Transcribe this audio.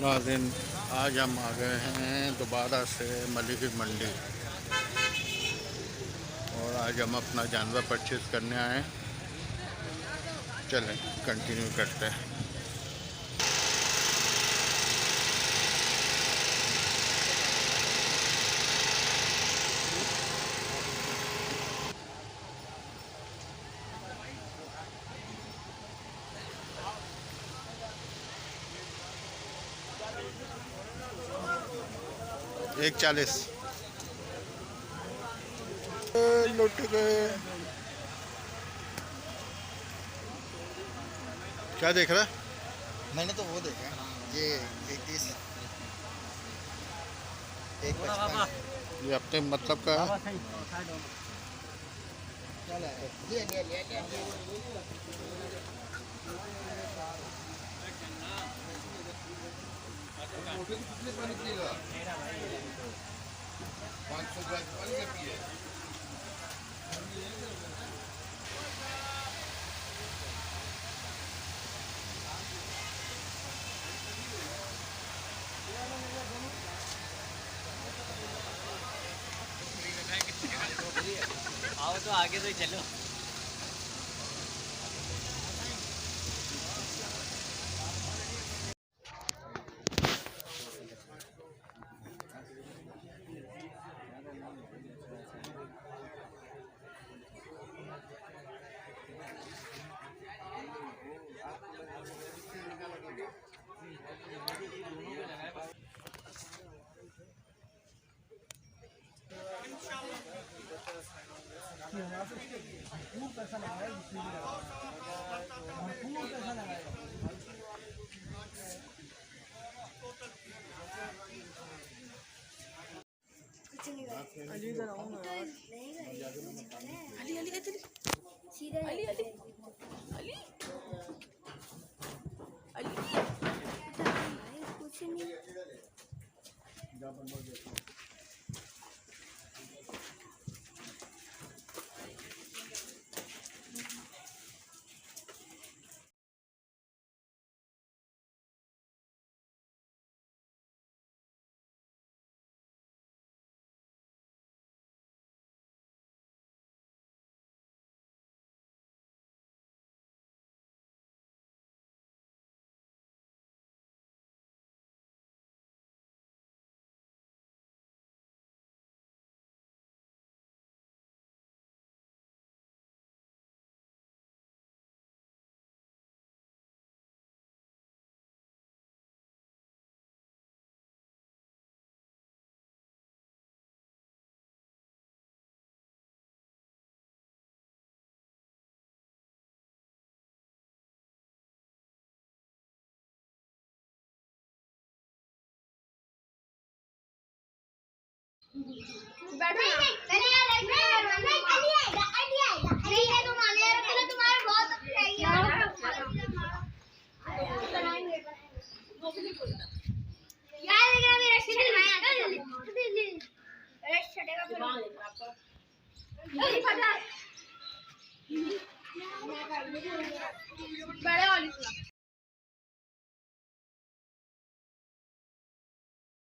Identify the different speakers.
Speaker 1: नाज़रीन, आज हम आ गए हैं दोबारा से मलिक मंडी और आज हम अपना जानवर परचेज़ करने आए हैं। चलें कंटिन्यू करते हैं। एक 40 लुट गए। क्या देख रहा है?
Speaker 2: मैंने तो वो देखा ये 31 एक 55
Speaker 1: ये अपने मतलब का है।
Speaker 3: आओ तो आगे तो ही चलो।
Speaker 4: अली इधर आओ ना यार। अली अली इधर अली अली अली अली कुछ नहीं। बैठो बड़े वाली